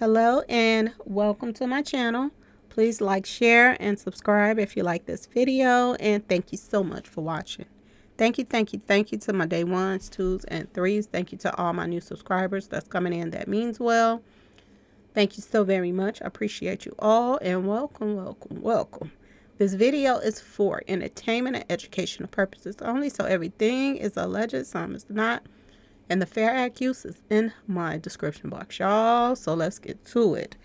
Hello and welcome to my channel. Please like, share, and subscribe if you like this video. And thank you so much for watching. Thank you to my day ones, twos, and threes. Thank you to all my new subscribers that's coming in. That means well. Thank you so very much. I appreciate you all and welcome. This video is for entertainment and educational purposes only. So everything is alleged, some is not. And the Fair Act use is in my description box, y'all. So let's get to it.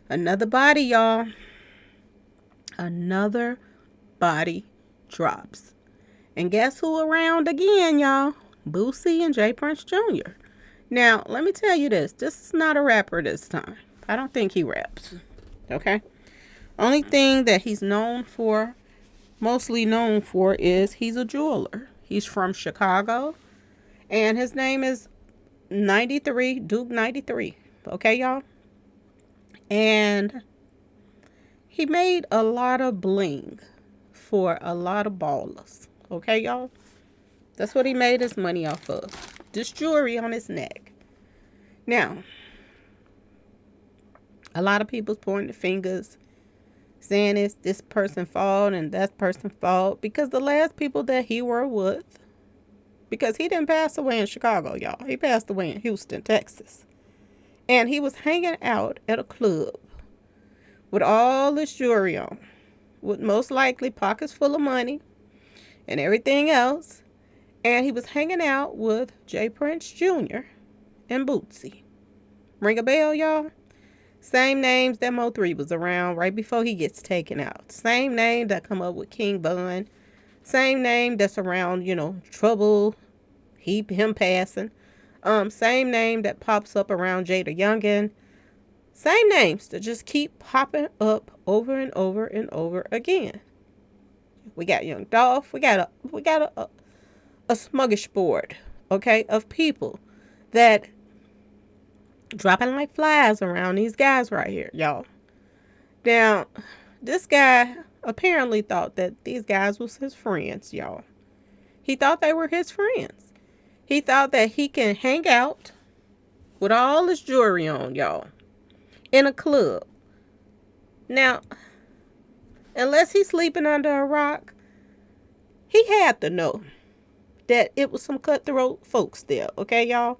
Another body, y'all. Another body drops. And guess who around again, y'all? Boosie and J Jr. Now, let me tell you this. This is not a rapper this time. I don't think he raps. Okay? Only thing that he's mostly known for, is he's a jeweler. He's from Chicago. And his name is Duke093. Okay, y'all? And he made a lot of bling for a lot of ballers. Okay, y'all? That's what he made his money off of. This jewelry on his neck. Now, a lot of people's pointing the fingers, saying it's this person's fault and that person's fault, because the last people that he were with, because he didn't pass away in Chicago, y'all. He passed away in Houston, Texas. And he was hanging out at a club with all this jewelry on, with most likely pockets full of money and everything else. And he was hanging out with J Jr. and Boosie. Ring a bell, y'all? Same names that Mo3 was around right before he gets taken out. Same name that come up with King Bun. Same name that's around, Trouble, him passing. Same name that pops up around Jada Youngin. Same names that just keep popping up over and over and over again. We got Young Dolph. We got a smorgasbord, okay, of people that dropping like flies around these guys right here, y'all. Now, this guy apparently thought that these guys was his friends, y'all. He thought they were his friends. He thought that he can hang out with all his jewelry on, y'all, in a club. Now, unless he's sleeping under a rock, he had to know that it was some cutthroat folks there, okay, y'all?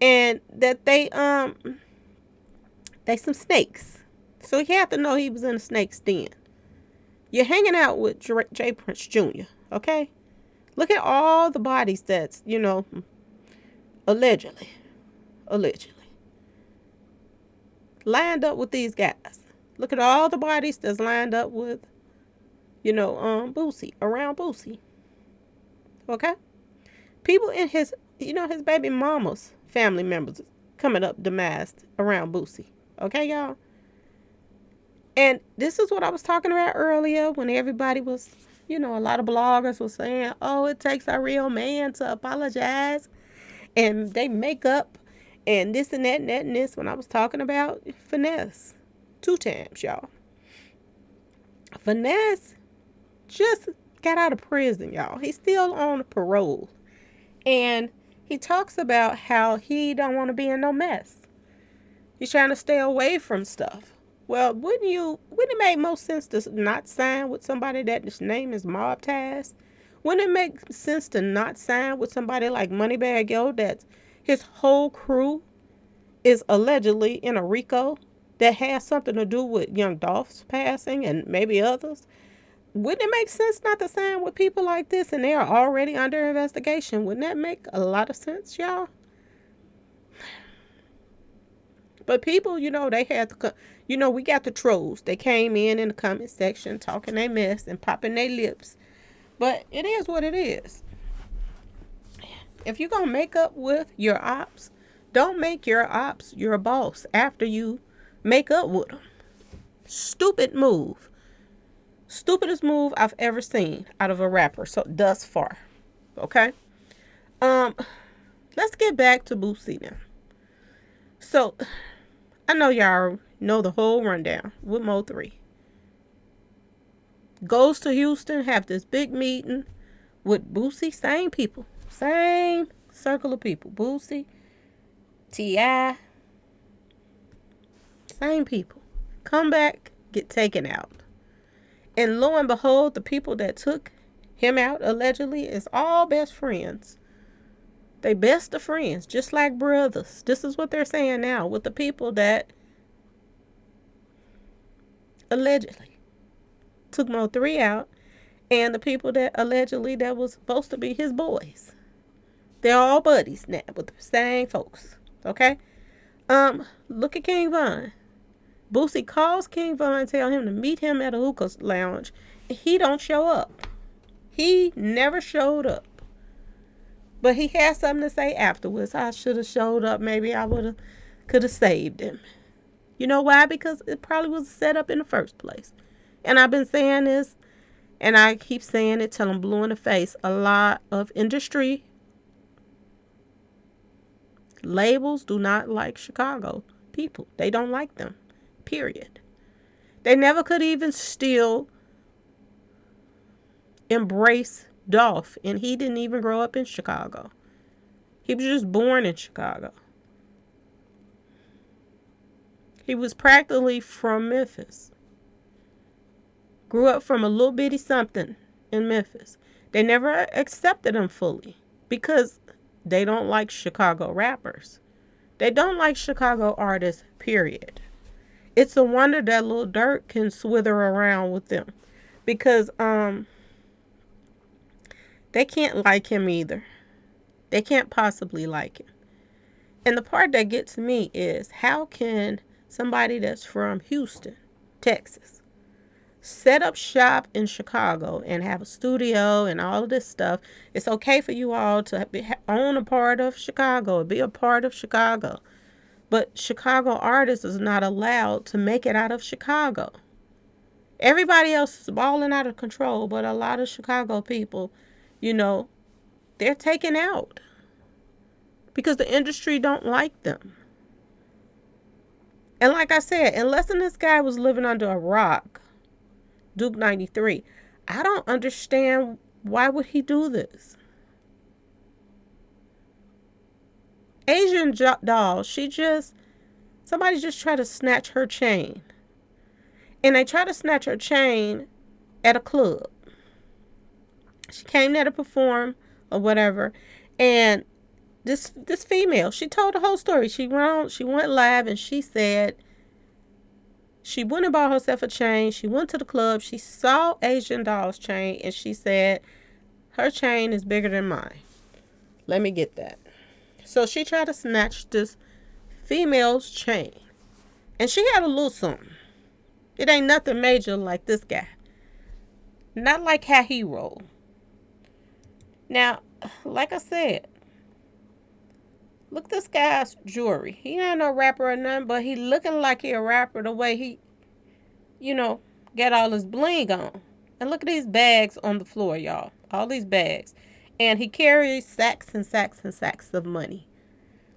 And that they some snakes. So he had to know he was in a snake's den. You're hanging out with J Jr., okay? Look at all the bodies that's, allegedly lined up with these guys. Look at all the bodies that's lined up with, Boosie, around Boosie. Okay? People in his baby mama's family members coming up demised around Boosie. Okay, y'all? And this is what I was talking about earlier when everybody was, a lot of bloggers were saying, oh, it takes a real man to apologize. And they make up and this and that and that and this, when I was talking about Finesse. 2 times, y'all. Finesse just got out of prison, y'all. He's still on parole. And he talks about how he don't want to be in no mess. He's trying to stay away from stuff. Well, wouldn't it make most sense to not sign with somebody that his name is mob ties? Wouldn't it make sense to not sign with somebody like Moneybag Yo, that his whole crew is allegedly in a RICO that has something to do with Young Dolph's passing and maybe others? Wouldn't it make sense not to sign with people like this, and they are already under investigation? Wouldn't that make a lot of sense, y'all? But people, they had to, we got the trolls. They came in the comment section talking their mess and popping their lips. But it is what it is. If you're going to make up with your ops, don't make your ops your boss after you make up with them. Stupid move. Stupidest move I've ever seen out of a rapper thus far. Okay? Let's get back to Boosie now. So, I know y'all know the whole rundown with Mo3. Goes to Houston, have this big meeting with Boosie, same people. Same circle of people. Boosie, T.I., Same people. Come back, get taken out. And lo and behold, the people that took him out allegedly is all best friends. They best of friends, just like brothers. This is what they're saying now with the people that allegedly took Mo3 out and the people that allegedly that was supposed to be his boys. They're all buddies now with the same folks. Okay? Look at King Von. Boosie calls King Von and tell him to meet him at a hookah lounge. He don't show up. He never showed up. But he had something to say afterwards. I should have showed up. Maybe I could have saved him. You know why? Because it probably was set up in the first place. And I've been saying this, and I keep saying it till I'm blue in the face. A lot of industry labels do not like Chicago people. They don't like them. Period. They never could even still embrace Dolph, and he didn't even grow up in Chicago. He was just born in Chicago. He was practically from Memphis. Grew up from a little bitty something in Memphis. They never accepted him fully because they don't like Chicago rappers. They don't like Chicago artists, period. It's a wonder that Lil Durk can swither around with them because they can't like him either. They can't possibly like him. And the part that gets me is how can somebody that's from Houston, Texas, set up shop in Chicago and have a studio and all of this stuff? It's okay for you all to own a part of Chicago, be a part of Chicago. But Chicago artists is not allowed to make it out of Chicago. Everybody else is balling out of control, but a lot of Chicago people, they're taken out because the industry don't like them. And like I said, unless this guy was living under a rock, Duke093, I don't understand why would he do this. Asian doll, somebody just tried to snatch her chain. And they tried to snatch her chain at a club. She came there to perform or whatever. And this female, she told the whole story. She went live and she said she went and bought herself a chain. She went to the club. She saw Asian doll's chain and she said, her chain is bigger than mine. Let me get that. So she tried to snatch this female's chain. And she had a little something. It ain't nothing major like this guy. Not like how he rolled. Now, like I said, look this guy's jewelry. He ain't no rapper or nothing, but he looking like he a rapper the way he, got all his bling on. And look at these bags on the floor, y'all. All these bags. And he carries sacks and sacks and sacks of money.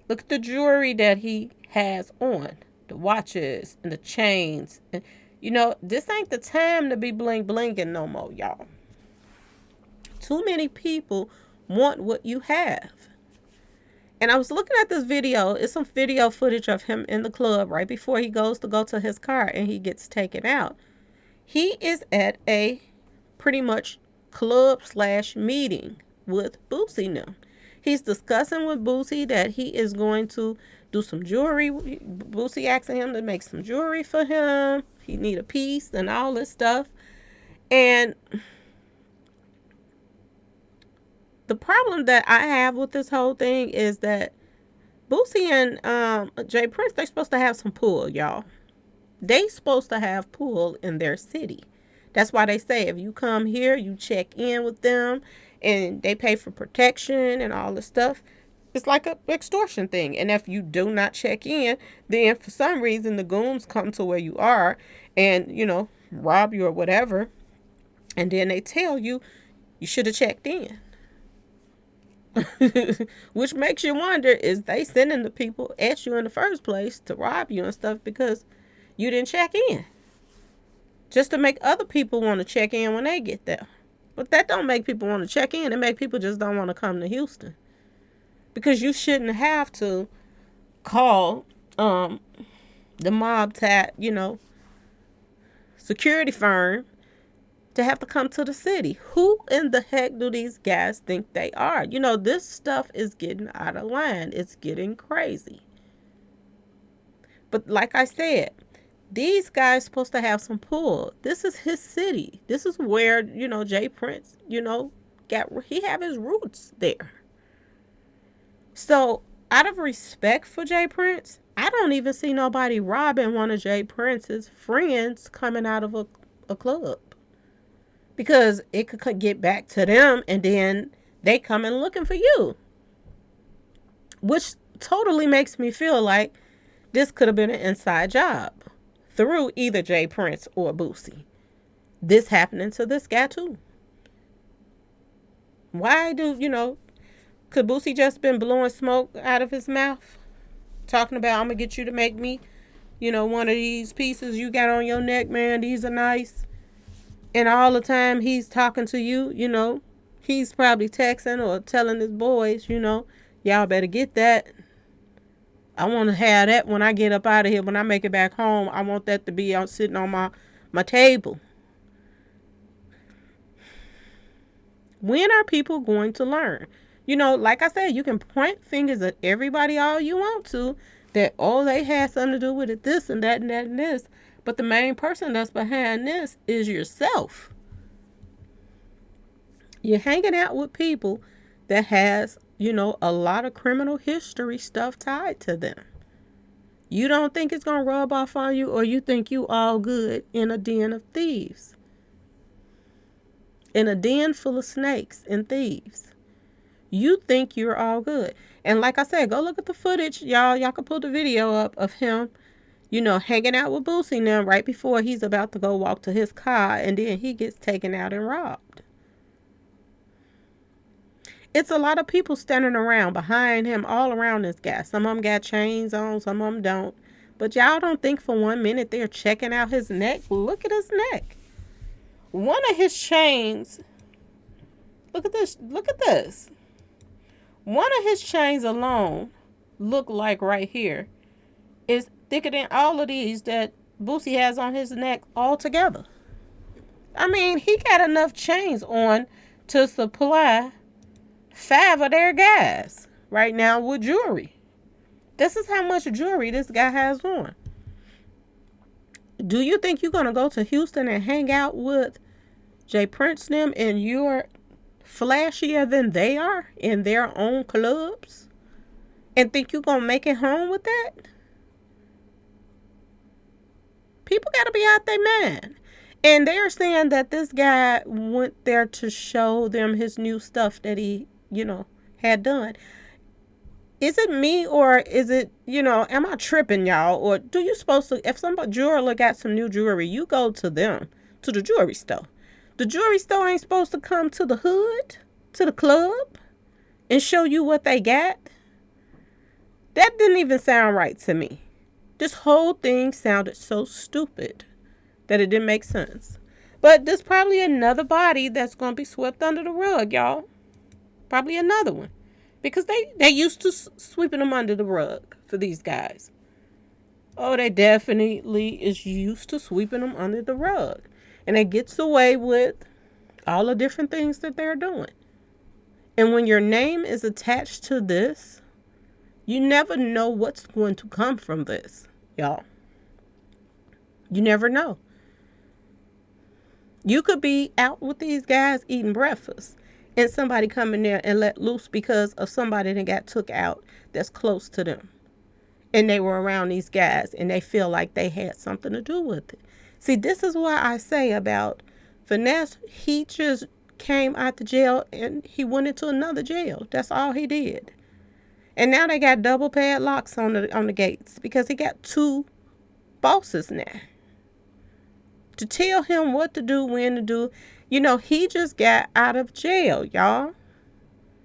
Look at the jewelry that he has on. The watches and the chains. And, this ain't the time to be bling-blinging no more, y'all. Too many people want what you have. And I was looking at this video. It's some video footage of him in the club right before he goes to go to his car and he gets taken out. He is at a pretty much club/meeting with Boosie now. He's discussing with Boosie that he is going to do some jewelry. Boosie asking him to make some jewelry for him. He need a piece and all this stuff. And the problem that I have with this whole thing is that Boosie and Jay Prince, they supposed to have some pull, y'all. They supposed to have pull in their city. That's why they say if you come here, you check in with them and they pay for protection and all this stuff. It's like an extortion thing. And if you do not check in, then for some reason the goons come to where you are and, rob you or whatever. And then they tell you, you should have checked in. Which makes you wonder, is they sending the people at you in the first place to rob you and stuff because you didn't check in? Just to make other people want to check in when they get there. But that don't make people want to check in. It make people just don't want to come to Houston. Because you shouldn't have to call the mob tat, security firm to have to come to the city. Who in the heck do these guys think they are? This stuff is getting out of line. It's getting crazy. But like I said, these guys supposed to have some pull. This is his city. This is where, Jay Prince, he have his roots there. So out of respect for Jay Prince, I don't even see nobody robbing one of Jay Prince's friends coming out of a club. Because it could get back to them and then they come in looking for you. Which totally makes me feel like this could have been an inside job through either Jay Prince or Boosie. This happening to this guy too. Why could Boosie just been blowing smoke out of his mouth? Talking about, I'm going to get you to make me, one of these pieces you got on your neck, man. These are nice. And all the time he's talking to you, he's probably texting or telling his boys, y'all better get that. I want to have that when I get up out of here. When I make it back home, I want that to be out sitting on my table. When are people going to learn? Like I said, you can point fingers at everybody all you want to, that, they had something to do with it, this and that and that and this. But the main person that's behind this is yourself. You're hanging out with people that has, a lot of criminal history stuff tied to them. You don't think it's going to rub off on you, or you think you all good in a den of thieves. In a den full of snakes and thieves. You think you're all good. And like I said, go look at the footage. Y'all can pull the video up of him, hanging out with Boosie now right before he's about to go walk to his car, and then he gets taken out and robbed. It's a lot of people standing around behind him, all around this guy. Some of them got chains on, some of them don't. But y'all don't think for 1 minute they're checking out his neck? Look at his neck. One of his chains, look at this. One of his chains alone, look like right here, is thicker than all of these that Boosie has on his neck all together. I mean, he got enough chains on to supply 5 of their guys right now with jewelry. This is how much jewelry this guy has on. Do you think you're going to go to Houston and hang out with Jay Prince them and you're flashier than they are in their own clubs and think you're going to make it home with that? People got to be out their mind. And they're saying that this guy went there to show them his new stuff that he, had done. Is it me, or is it, am I tripping, y'all? Or do you supposed to, if some jeweler got some new jewelry, you go to them, to the jewelry store. The jewelry store ain't supposed to come to the hood, to the club, and show you what they got. That didn't even sound right to me. This whole thing sounded so stupid that it didn't make sense. But there's probably another body that's going to be swept under the rug, y'all. Probably another one. Because they used to sweeping them under the rug for these guys. Oh, they definitely is used to sweeping them under the rug. And it gets away with all the different things that they're doing. And when your name is attached to this, you never know what's going to come from this, y'all. You never know. You could be out with these guys eating breakfast, and somebody come in there and let loose because of somebody that got took out that's close to them. And they were around these guys, and they feel like they had something to do with it. See, this is why I say about Finesse. He just came out the jail, and he went into another jail. That's all he did. And now they got double padlocks on the gates because he got 2 bosses now to tell him what to do, when to do. He just got out of jail, y'all.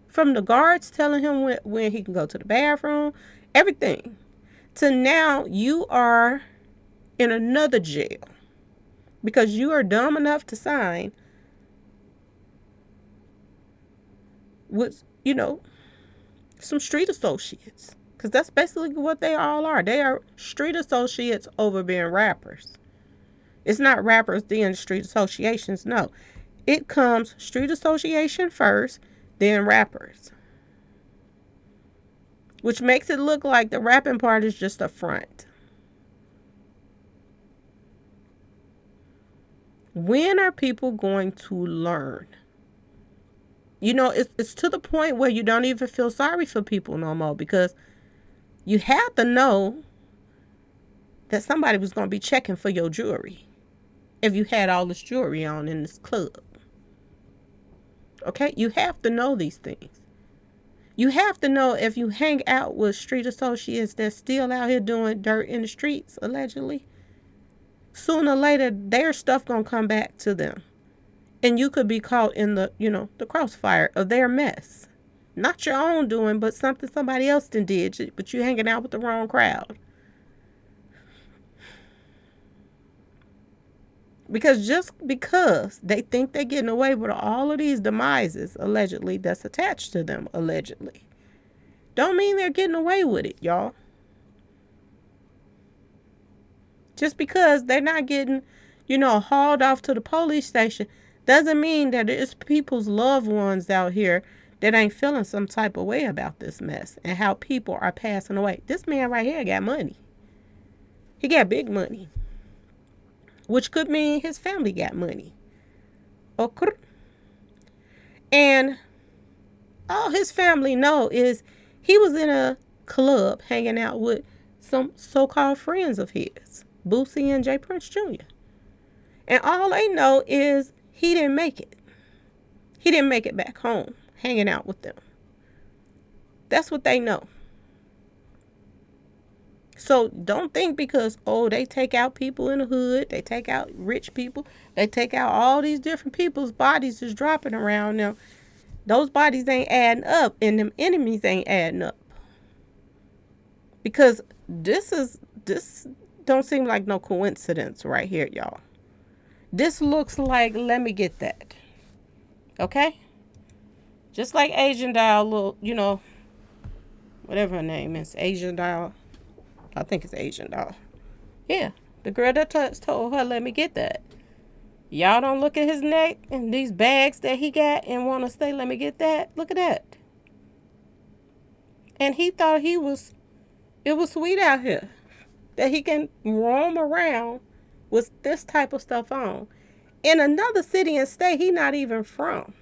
From the guards telling him when he can go to the bathroom, everything. To now you are in another jail because you are dumb enough to sign with, some street associates. Because that's basically what they all are. They are street associates over being rappers. It's not rappers then street associations. No. It comes street association first, then rappers. Which makes it look like the rapping part is just a front. When are people going to learn? You know, it's to the point where you don't even feel sorry for people no more, because you have to know that somebody was going to be checking for your jewelry if you had all this jewelry on in this club. Okay? You have to know these things. You have to know if you hang out with street associates that's still out here doing dirt in the streets, allegedly, sooner or later, their stuff going to come back to them. And you could be caught in the, the crossfire of their mess. Not your own doing, but something somebody else did, but you hanging out with the wrong crowd. Because just because they think they're getting away with all of these demises, allegedly, that's attached to them, allegedly, don't mean they're getting away with it, y'all. Just because they're not getting, hauled off to the police station doesn't mean that it's people's loved ones out here that ain't feeling some type of way about this mess and how people are passing away. This man right here got money. He got big money, which could mean his family got money. Okay. And all his family know is he was in a club hanging out with some so-called friends of his, Boosie and J Jr. And all they know is he didn't make it. He didn't make it back home hanging out with them. That's what they know. So don't think because, they take out people in the hood, they take out rich people, they take out all these different people's bodies is dropping around them. Those bodies ain't adding up, and them enemies ain't adding up. Because this don't seem like no coincidence right here, y'all. This looks like, let me get that. Okay? Just like Asian Doll, whatever her name is, Asian Doll. I think it's Asian Doll. Yeah, the girl that told her, let me get that. Y'all don't look at his neck and these bags that he got and want to say, let me get that. Look at that. And he thought it was sweet out here that he can roam around with this type of stuff on in another city and state he not even from.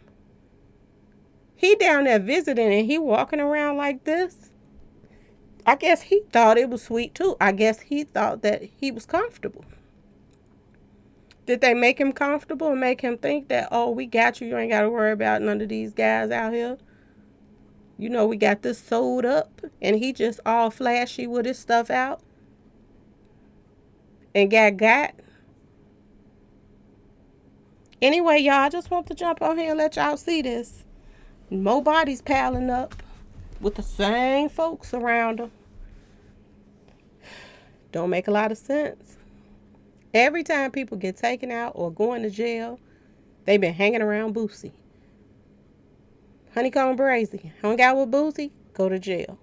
He down there visiting and he walking around like this. I guess he thought it was sweet too. I guess he thought that he was comfortable. Did they make him comfortable and make him think that, we got you. You ain't got to worry about none of these guys out here. We got this sold up, and he just all flashy with his stuff out and got. Anyway, y'all, I just want to jump on here and let y'all see this. More bodies piling up with the same folks around them. Don't make a lot of sense. Every time people get taken out or going to jail, they've been hanging around Boosie. Honeycomb Brazy hung out with Boosie, go to jail.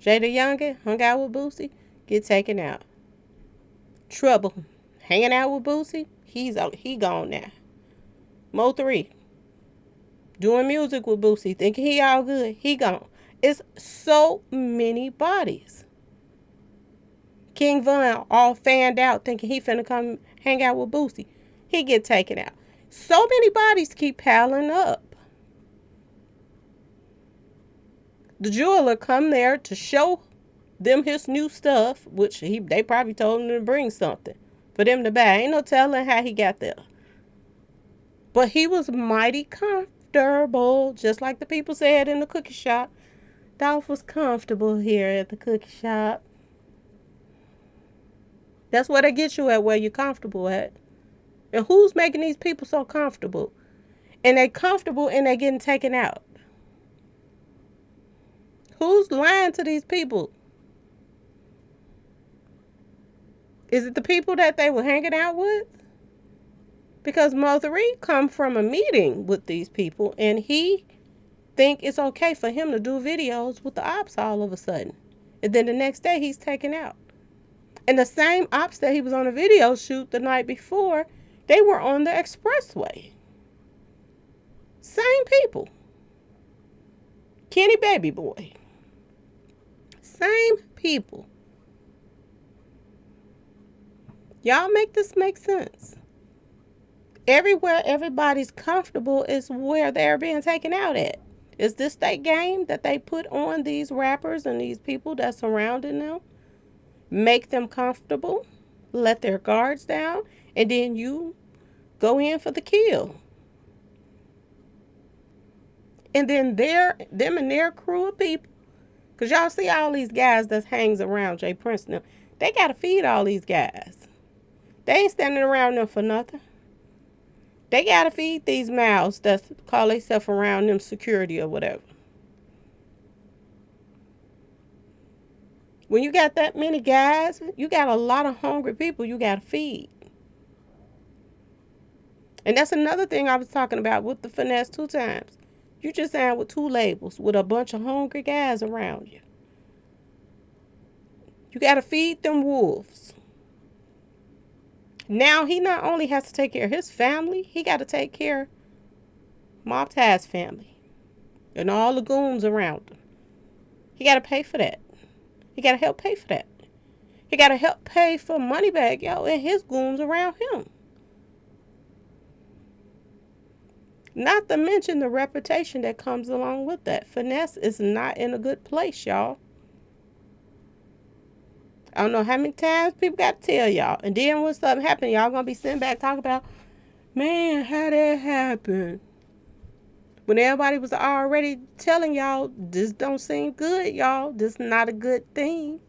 Jada Youngin hung out with Boosie, get taken out. Trouble hanging out with Boosie, he gone now. Mo 3 doing music with Boosie, thinking he all good, he gone. It's so many bodies. King Von all fanned out, thinking he finna come hang out with Boosie. He get taken out. So many bodies keep piling up. The jeweler come there to show them his new stuff, which they probably told him to bring something for them to buy. Ain't no telling how he got there. But he was mighty comfortable, just like the people said in the cookie shop. Dolph was comfortable here at the cookie shop. That's where they get you at, where you're comfortable at. And who's making these people so comfortable? And they comfortable and they getting taken out. Who's lying to these people? Is it the people that they were hanging out with? Because Mo 3 come from a meeting with these people and he think it's okay for him to do videos with the ops all of a sudden. And then the next day he's taken out. And the same ops that he was on a video shoot the night before, they were on the expressway. Same people. Kenny Baby Boy. Same people. Y'all make this make sense. Everywhere everybody's comfortable is where they're being taken out at. Is this state game that they put on these rappers and these people that's surrounding them? Make them comfortable, let their guards down, and then you go in for the kill. And then them and their crew of people, because y'all see all these guys that hangs around Jay Prince now, they got to feed all these guys. They ain't standing around them for nothing. They got to feed these mouths that call themselves around them security or whatever. When you got that many guys, you got a lot of hungry people you got to feed. And that's another thing I was talking about with the finesse 2 times. You just signed with 2 labels with a bunch of hungry guys around you. You got to feed them wolves. Now he not only has to take care of his family, he got to take care of Mob Taz's family and all the goons around him. He got to pay for that. He got to help pay for that. He got to help pay for Moneybagg, yo, and his goons around him. Not to mention the reputation that comes along with that. Finesse is not in a good place, y'all. I don't know how many times people got to tell y'all. And then when something happen, y'all going to be sitting back talking about, man, how that happened? When everybody was already telling y'all, this don't seem good, y'all. This not a good thing.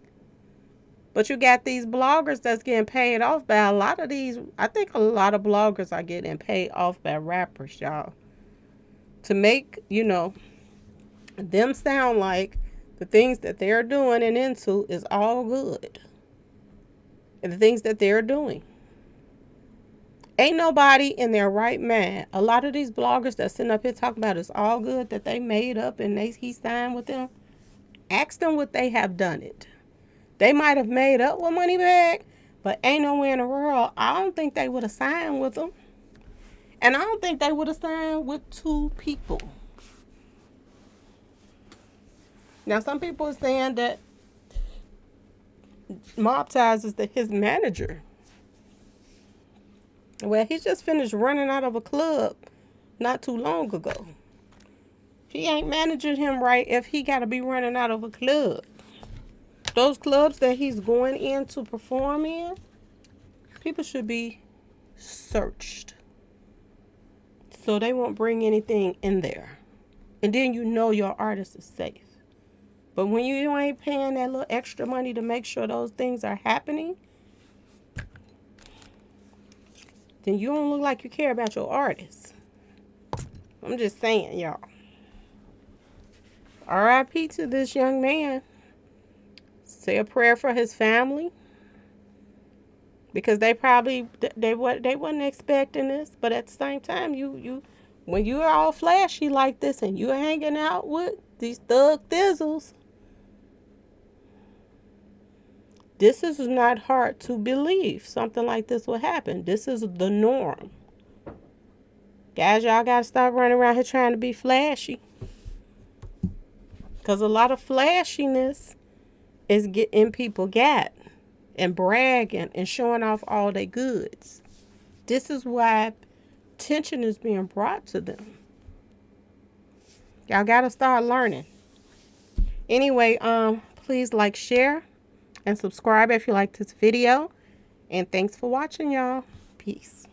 But you got these bloggers that's getting paid off by a lot of these. I think a lot of bloggers are getting paid off by rappers, y'all. To make, them sound like the things that they're doing and into is all good. And the things that they're doing. Ain't nobody in their right mind. A lot of these bloggers that sitting up here talking about it's all good that they made up and he signed with them. Ask them what they have done it. They might have made up with Moneybagg, but ain't nowhere in the world. I don't think they would have signed with them. And I don't think they would have signed with 2 people. Now, some people are saying that Mob Taz is his manager. Well, he just finished running out of a club not too long ago. He ain't managing him right if he got to be running out of a club. Those clubs that he's going in to perform in, people should be searched. So they won't bring anything in there. And then your artist is safe. But when you ain't paying that little extra money to make sure those things are happening, then you don't look like you care about your artist. I'm just saying, y'all. R.I.P. to this young man. Say a prayer for his family. Because they wasn't expecting this. But at the same time, when you're all flashy like this and you're hanging out with these thug thizzles, this is not hard to believe something like this will happen. This is the norm. Guys, y'all got to stop running around here trying to be flashy. Because a lot of flashiness is getting people got and bragging and showing off all their goods. This is why attention is being brought to them. Y'all got to start learning. Anyway, please like, share, and subscribe if you like this video. And thanks for watching, y'all. Peace.